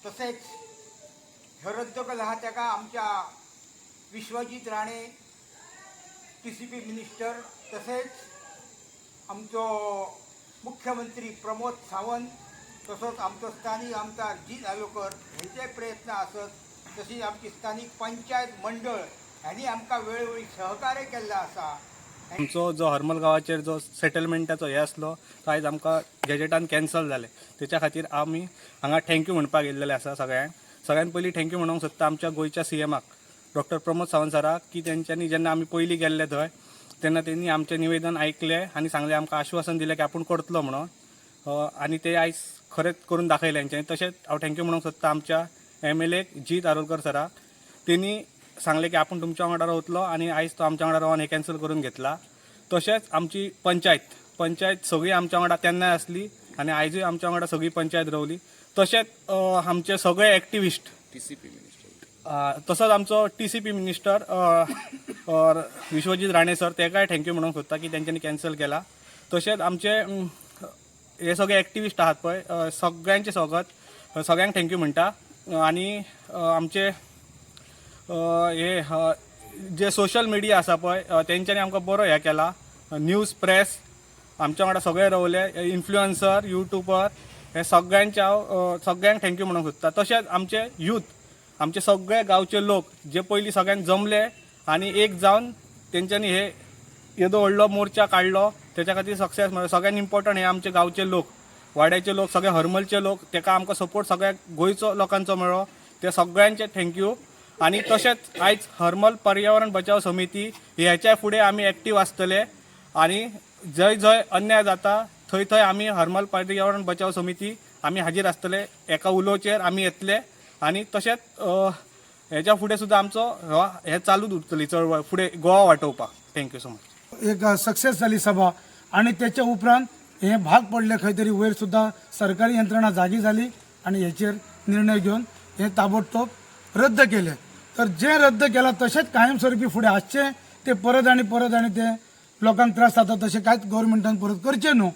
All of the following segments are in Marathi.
तसेच हे रद्द केलं हा तेका आमच्या विश्वजीत राणे TCP मिनिस्टर तसेच आमचो मुख्यमंत्री प्रमोद सावंत तसोच आमचो स्थानिक आमदार जी आलोकर हेचे प्रयत्न असत तशीच आमची स्थानिक पंचायत मंडळ ह्यांनी आमकां वेळोवेळी सहकार्य केल्लें आसा। आमचो जो हरमल गांवाचेर जो सेटलमेंटाचो हे आसलो तो आयज आमकां गॅजेटान कॅन्सल जाले, त्याच्या खातीर आमी हांगा थँक्यू म्हणपाक येयल्लेले आसा सगळ्यांक पयलीं थँक्यू म्हणूंक सोदता आमच्या गोंयच्या CMाक डॉक्टर प्रमोद सावंत सराक की तेंच्यांनी जेन्ना आमी पयलीं गेल्ले थंय तेन्ना त्यांनी आमचें निवेदन ऐकलें आनी सांगलें आमकां आश्वासन दिलें की आपूण करतलो म्हणून आनी ते आयज खरेंच करून दाखयलें तेंच्यांनी। तशेंच हांव थँक्यू म्हणूंक सोदता आमच्या MLA जीत आरोलकर सराक, तेणी सांगले की आपण तुमच्या वांगडा रावतलो आणि आयज तो आमच्या वांगडा रावन हे कॅन्सल करून घेतला। तशेंच आमची पंचायत सगळी आमच्या वांगडा तेन्नाय आसली आणि आयजूय आमच्या वांगडा सगळी पंचायत रावली। तशेंच आमचे सगळे एक्टिविस्ट TCP मिनिस्टर तसोच आमचो TCP minister Vishwajit Rane sir तेकाय थँक्यू म्हणूंक सोदता की तेंच्यांनी कॅन्सल केला। तशेंच आमचे हे सगळे एक्टिविस्ट आहात पळय सगळ्यांचे सगळ्यांक थँक्यू म्हणटा आणि आमचे हे जे सोशल मिडिया आसा पळय तेंच्यांनी आमकां बरो हे केला, न्यूज प्रेस आमच्या वांगडा सगळे रावले, इन्फ्लुएन्सर यूट्यूबर हे सगळ्यांचे हांव सगळ्यांक थँक्यू म्हणूंक सोदता। तशेंच आमचे यूथ आमचे सगळे गांवचे लोक जे पयलीं सगळ्यांक जमले आनी एक जावन तेंच्यांनी हे येदो व्हडलो मोर्चा काडलो त्याच्या खातीर सक्सेस मेळ्ळो। सगळ्यांत इम्पॉर्टंट हे आमचे गांवचे लोक, वाड्याचे लोक, सगळे हरमलचे लोक, तेका आमकां सपोर्ट सगळ्या गोंयचो लोकांचो मेळ्ळो, ते सगळ्यांचे थँक्यू। आणि तशेंच आयज हरमल पर्यावरण बचाव समिती ह्याच्या फुडें आमी एक्टीव आसतले आणि जय जय अन्याय जाता थंय थंय आमी हरमल पर्यावरण बचाव समिती आमी हाजीर आसतले, एका उलोवचेर आमी येतले आणि तशेंच हेच्या फुडें सुद्दां आमचो हे चालूच उरतली चळवळ फुडें गोवा वाटोवपाक। Thank you so. एक सक्सेस जाली सभा आणि त्याच्या उपरांत हे भाग पडले खंय तरी वयर सुद्दां सरकारी यंत्रणा जागी झाली आणि हेचेर निर्णय घेवन हे ताबडतोब रद्द केले। तर जे रद्द केला तसेच कायमस्वरूपी फुडें आसचे ते परत आणि ते लोकांक त्रास जाता तसे कांयच गव्हर्मेंटान परत करचे न्हू।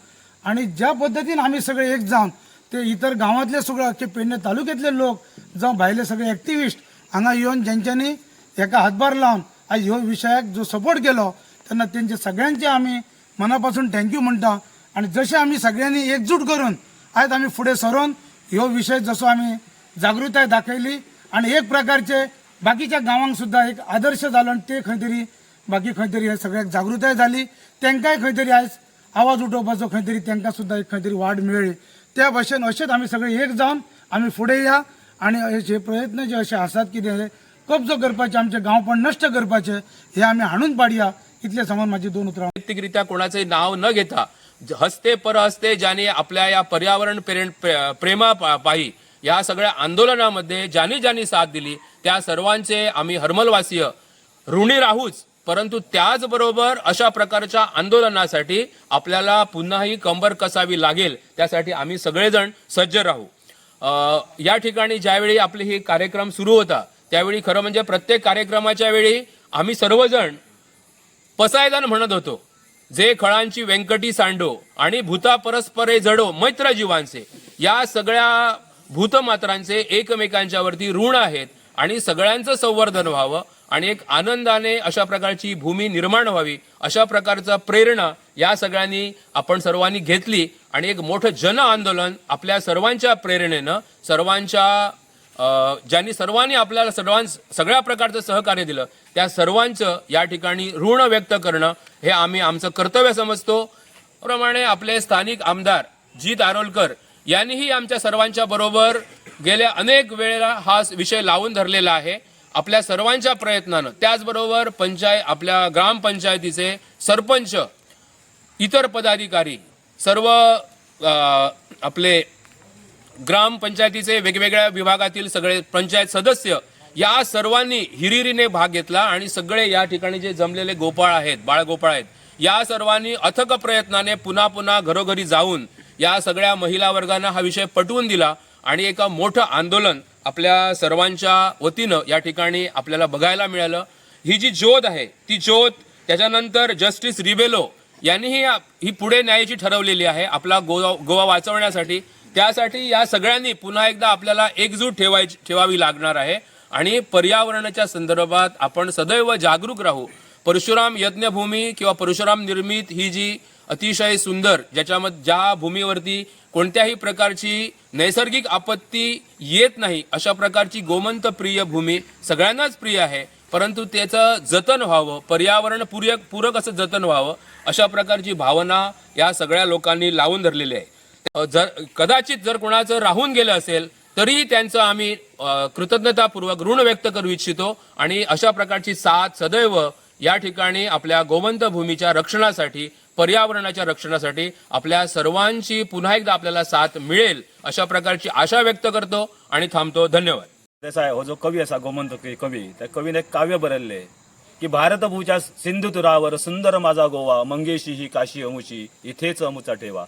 आणि ज्या पद्दतीन आमी सगळे एक जावन ते इतर गांवांतले सगळे अख्खे पेडणे तालुक्यातले लोक जावं भायले सगळे एक्टिविस्ट हांगा येवन जेंच्यांनी हेका हातभार लावन आज ह्यो विशयाक जो सपोर्ट केलो तेन्ना तेंचे सगळ्यांचे आमी मनापासून थँक्यू म्हणटा। आणि जशे आमी सगळ्यांनी एकजूट करून आयज आमी फुडें सरून ह्यो विशय जसो आमी जागृताय दाखयली आणि एक प्रकारचे बाकीच्या गांवांक सुद्दां एक आदर्श जालो आणि ते खंय तरी बाकी खंय तरी हे सगळ्याक जागृताय जाली, तेंकाय खंय तरी आयज आवाज उठोवपाचो खंय तरी तेंकां सुद्दां एक खंय तरी वाड मेळ्ळी। त्या भाशेन अशेंच आमी सगळे एक जावन आमी फुडें या आणि हे प्रयत्न जे असे आसात की ते कब्जो करपाचे आमचे गांवपण नश्ट करपाचे हे आमी हाणून पाडया, इतले समोर माझी दोन उतरां। वैयक्तिकरित्या कोणाचे नाव न घेता हस्ते परहस्ते ज्यांनी आपल्या या पर्यावरण प्रेमापायी या सगळ्या आंदोलनामध्ये ज्यांनी साथ दिली त्या सर्वांचे आम्ही हरमलवासीय ऋणी राहूच, परंतु त्याचबरोबर अशा प्रकारच्या आंदोलनासाठी आपल्याला पुन्हाही कंबर कसावी लागेल त्यासाठी आम्ही सगळेजण सज्ज राहू। या ठिकाणी ज्यावेळी आपले ही कार्यक्रम सुरू होता त्यावेळी खरं म्हणजे प्रत्येक कार्यक्रमाच्या वेळी आम्ही सर्वजण पसायदान म्हणत होतो, जे खळांची व्यंकटी सांडो आणि भूता परस्परे जडो मैत्र जीवांचे, या सगळ्या भूतमात्रांचे एकमेकांच्या वरती ऋण आहेत आणि सगळ्यांचं संवर्धन व्हावं आणि एक आनंदाने अशा प्रकारची भूमी निर्माण व्हावी अशा प्रकारचा प्रेरणा या सगळ्यांनी आपण सर्वांनी घेतली आणि एक मोठं जन आंदोलन आपल्या सर्वांच्या प्रेरणेनं ज्यांनी सर्वांनी आपल्याला सगळ्या प्रकारचं सहकार्य दिलं त्या सर्वांचं या ठिकाणी ऋण व्यक्त करणं हे आम्ही आमचं कर्तव्य समजतो। प्रमाणे आपले स्थानिक आमदार जीत आरोलकर यांनीही आमच्या सर्वांच्या बरोबर गेल्या अनेक वेळेला हा विषय लावून धरलेला आहे आपल्या सर्वांच्या प्रयत्नानं। त्याचबरोबर आपल्या ग्रामपंचायतीचे सरपंच, इतर पदाधिकारी, सर्व आपले ग्रामपंचायतीचे वेगवेगळ्या विभागातील सगळे पंचायत सदस्य या सर्वांनी हिरिरीने भाग घेतला आणि सगळे या ठिकाणी जे जमलेले गोपाळ आहेत, बाळगोपाळ आहेत, या सर्वांनी अथक प्रयत्नाने पुन्हा घरोघरी जाऊन या सगळ्या महिला वर्गांना हा विषय पटवून दिला आणि एक मोठं आंदोलन आपल्या सर्वांच्या वतीनं या ठिकाणी आपल्याला बघायला मिळालं। ही जी ज्योत आहे ती ज्योत त्याच्यानंतर जस्टिस रिबेलो यांनीही ही पुढे न्यायाची ठरवलेली आहे आपला गोवा वाचवण्यासाठी। त्यासाठी या सगळ्यांनी पुन्हा एकदा आपल्याला एकजूट ठेवावी लागणार आहे आणि पर्यावरणाच्या संदर्भात आपण सदैव जागरूक राहू. परशुराम यज्ञभूमी किंवा परशुराम निर्मित ही जी अतिशय सुंदर, ज्या भूमीवरती कोणत्याही प्रकारची नैसर्गिक आपत्ती येत नाही अशा प्रकारची गोमंत प्रिय भूमी सगळ्यांनाच प्रिय आहे, परंतु त्याचं जतन व्हावं, पर्यावरण पूरक असं जतन व्हावं अशा प्रकारची भावना या सगळ्या लोकांनी लावून धरलेली आहे. कदाचित जर कोणाचं राहून गेलं असेल तरी त्यांचं आम्ही कृतज्ञतापूर्वक ऋण व्यक्त करू इच्छितो आणि अशा प्रकारची साथ सदैव या ठिकाणी आपल्या गोमंत भूमीच्या रक्षणासाठी, पर्यावरणाच्या रक्षणासाठी आपल्या सर्वांची पुन्हा एकदा आपल्याला साथ मिळेल अशा प्रकारची आशा व्यक्त करतो आणि थांबतो. धन्यवाद. देसाय हो जो कवी असा गोमंतकी कवी, त्या कवीने एक काव्य बरयल्ले की भारतभूच्या सिंधुतुरावर सुंदर माझा गोवा, मंगेशी ही काशी अमुची इथेच अमुचा ठेवा.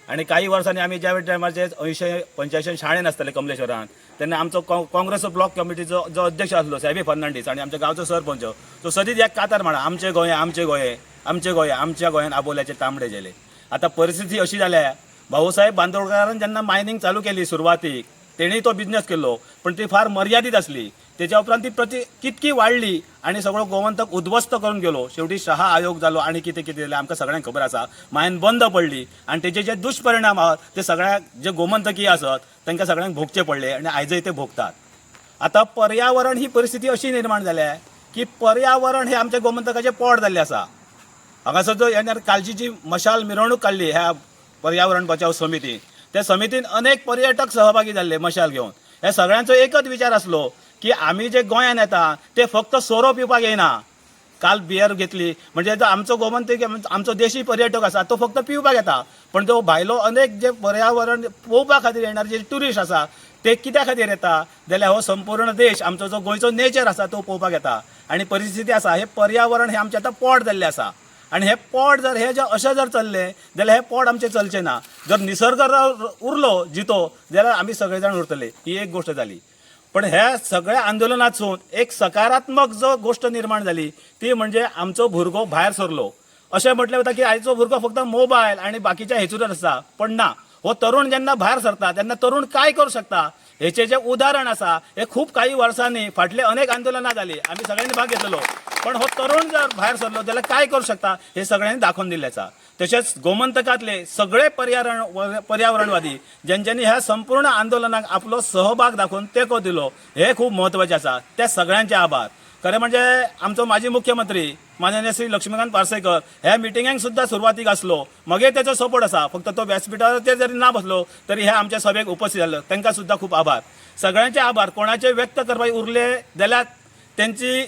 आणि काही वर्सांनी आम्ही ज्या टायमाचे 80-85 शाळेन आसताले कमलेश्वरान, तेन्ना आमचो काँग्रेस ब्लॉक कमिटीचो जो अध्यक्ष आसलो साहेबी फर्नांडीस आणि आमच्या गांवचो सरपंच तो सदीच एक कातार म्हणा, आमचे गोंय आमचे गोंय आमचे गोंय, आमच्या गोंयान आबोल्याचे तांबडे गेले. आता परिस्थिती अशी जाल्या, भाऊसाहेब बांदोडकरान जेन्ना मायनिंग चालू केली सुरवातीक तेणेय तो बिझनेस केल्लो, पण ती फार मर्यादित असली. त्याच्या उपरांत ती कितकी वाडली आणि सगळो गोमंतक उद्ध्वस्त करून गेलो. शेवटी शहा आयोग जालो आणि कितें कितें जालें आमकां सगळ्यांक खबर आसा. मायन बंद पडली आणि तेचे जे दुष्परिणाम आहात ते सगळ्या जे गोमंतकी आसत तांकां सगळ्यांक भोगचे पडले आणि आयजय ते भोगतात. आता पर्यावरण ही परिस्थिती अशी निर्माण जाल्या की पर्यावरण हे आमच्या गोमंतकाचे पोट जाल्लें आसा. हांगासर जो कालची जी मशाल मिरवणूक काडली ह्या पर्यावरण बचाव समितीन, त्या समितीन अनेक पर्यटक सहभागी जाल्ले मशाल घेवन. ह्या सगळ्यांचो एकच विचार आसलो की आमी जे गोंयान येता ते फक्त सोरो पिवपाक येना. काल बियर घेतली म्हणजे जो आमचो गोमंतक आमचो देशी पर्यटक आसा तो फक्त पिवपाक येता, पण तो भायलो अनेक जे पर्यावरण पळोवपा खातीर येणारे जे ट्युरिस्ट आसा ते कित्या खातीर येता जाल्यार हो संपूर्ण देश आमचो जो गोंयचो नेचर आसा तो पळोवपाक येता. आणि परिस्थिती आसा हे पर्यावरण हे आमचें आतां पोट जाल्लें आसा आणि हे पोट जर हे अशें जर चल्लें जाल्यार हे पोट आमचें चलचें ना. जर निसर्ग उरलो जितो जाल्यार आमी सगळे जाण उरतले. ही एक गोष्ट जाली. पण ह्या सगळ्या आंदोलनातसून एक सकारात्मक जो गोष्ट निर्माण जाली ती म्हणजे आमचो भुरगो भायर सरलो. अशें म्हटलें वता की आयचो भुरगो फक्त मोबायल आणि बाकीच्या हेतूनच आसा, पण ना. हो तरुण जेन्ना भायर सरता तेन्ना तरुण काय करू शकता हेचे जे उदाहरण आसा हे खूप काही वर्सांनी फाटले अनेक आंदोलनां जाली, आमी सगळ्यांनी भाग घेतलो, पण हो तरुण जर भायर सरलो जाल्यार काय करू शकता हे सगळ्यांनी दाखवून दिल्लें आसा. तशेंच गोमंतकातले सगळे पर्यावरणवादी ज्यांच्यांनी ह्या संपूर्ण आंदोलनाक आपलो सहभाग दाखवून तेंको दिलो हे खूप महत्वाचें आसा. त्या सगळ्यांचे आभार. खरें म्हणजे आमचो माजी मुख्यमंत्री माननीय श्री लक्ष्मीकांत पार्सेकर ह्या मिटिंगांक सुद्धा सुरवातीक आसलो, मागीर त्याचो सपोर्ट आसा. फक्त तो व्यासपीठाचेर जरी ना बसलो तरी हे आमच्या सभेक उपस्थित जालो, तांकां सुद्धा खूप आभार. सगळ्यांचे आभार. कोणाचे व्यक्त करपाक उरले जाल्यार त्यांची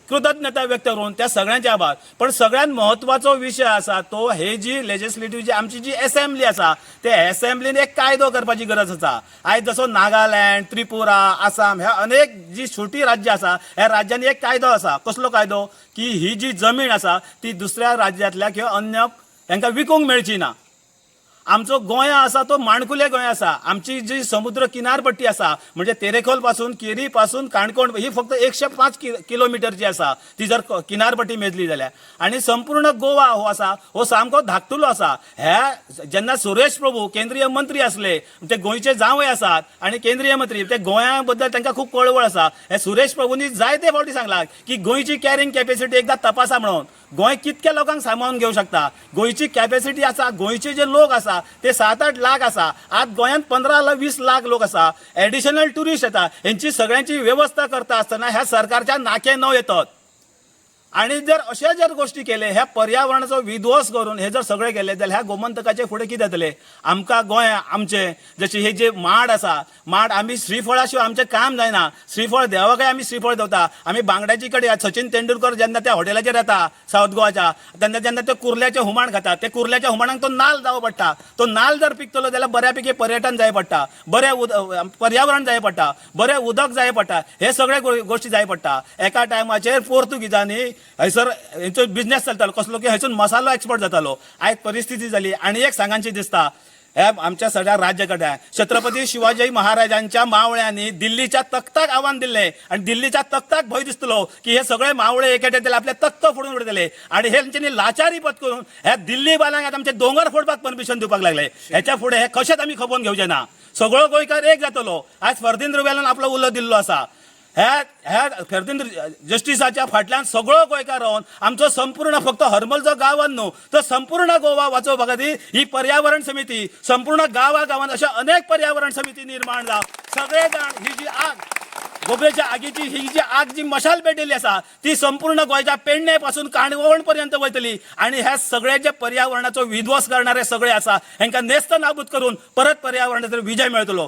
कृतज्ञता व्यक्त करून त्या सगळ्यांचे आभार. पण सगळ्यात महत्वाचो विषय आसा तो हे जी लेजिस्लेटिव्ह जी आमची जी असेंब्ली आसा त्या असेंब्लीन एक कायदो करपाची गरज आसा. आयज जसो नागालँड, त्रिपुरा, आसाम ह्या अनेक जी छोटी राज्यां आसा ह्या राज्यांनी एक कायदो आसा. कसलो कायदो की ही जी जमीन आसा ती दुसऱ्या राज्यांतल्या किंवा अन्य हांकां विकूंक मेळची ना. आमचो गोंय आसा तो माणकुले गोंय आसा. आमची जी समुद्र किनारपट्टी आसा म्हणजे तेरेखोल पासून केरी पासून काणकोण ही फक्त 105 किलोमीटरची आसा. ती जर किनारपट्टी मेजली जाल्यार आणि संपूर्ण गोवा हो आसा हो सामको धाकटुलो आसा. ह्या जेन्ना सुरेश प्रभू केंद्रीय मंत्री आसले ते गोंयचे जावय आसात आणि केंद्रीय मंत्री ते गोंया बद्दल तांकां खूप कळवळ आसा. हे सुरेश प्रभूंनी जायते फावटी सांगला की गोंयची कॅरिंग कॅपॅसिटी एकदा तपासा म्हणून. गोंय कितक्या लोकांक सांबाळून घेवंक शकता. गोंयची कॅपॅसिटी आसा, गोंयचे जे लोक आसा ते 7-8 लाख आसा. आज गोंयांत 15-20 लाख लोक आसा. एडिशनल टुरिस्ट येता. हेंची सगळ्यांची व्यवस्था करता आसतना ह्या सरकारच्या नाके नव येतात. आणि जर अशा जर गोष्टी केले ह्या पर्यावरणाचो विध्वंस करून हे जर सगळे केले जाल्यार ह्या गोमंतकाचे फुडें कितें जातले. आमकां गोंय आमचे जशे हे जे माड आसा, माड आमी श्रीफळा शिवाय आमचें काम जायना. श्रीफळ देवाकय आमी श्रीफळ देवता. आमी बांगड्याची कडी सचिन तेंडुलकर जेन्ना त्या हॉटेलाचेर येता सावथ गोवाच्या तेन्ना जेन्ना ते कुर्ल्याचें हुमण खाता ते कुर्ल्याच्या हुमणाक तो नाल्ल जावो पडटा. तो नाल्ल जर पिकतलो जाल्यार बऱ्यापैकी पर्यटन जाय पडटा, बरें पर्यावरण जाय पडटा, बरें उदक जाय पडटा. हे सगळे गोश्टी जाय पडटा. एका टायमाचेर पोर्तुगीजांनी हयसर हेंचो बिझनेस चलतालो कसलो की हयसून मसालो एक्सपोर्ट जातालो. आयज परिस्थिती जाली आणि एक सांगांची दिसता हे आमच्या सगळ्या राज्यकड्यान छत्रपती शिवाजी महाराजांच्या मावळ्यांनी दिल्लीच्या तख्ताक आव्हान दिले आणि दिल्लीच्या तख्ताक भंय दिसतलो की हे सगळे मावळे एक येतले आपले तख्त फोडून उडयतले आणि हेंच्यांनी लाचारी पत्करून ह्या दिल्ली बालांक आमचे दोंगर फोडपाक परमिशन दिवपाक लागले. ह्याच्या फुडें हे कशेंच आमी खपोवन घेवचे ना. सगळो गोंयकार एक जातलो. आज फर्दिंद्र वेलान आपलो उलो दिल्लो आसा. ह्या फर्दिंद्र जस्टिसाच्या फाटल्यान सगळो गोंयकार रावन आमचो संपूर्ण फक्त हरमल जो गांवान न्हू तर संपूर्ण गोवा वाचोवपा खातीर ही पर्यावरण समिती संपूर्ण गांवान अशा अनेक पर्यावरण समिती निर्माण जाव. सगळे जाण ही जी आग गोबरेच्या आगीची ही जी आग जी मशाल पेटयली आसा ती संपूर्ण गोंयच्या पेडणे पासून काणकोण पर्यंत वयतली आणि ह्या सगळे जे पर्यावरणाचो विध्वंस करणारे सगळे आसा हांकां नेस्त नाबूद करून परत पर्यावरणाचेर विजय मेळटलो.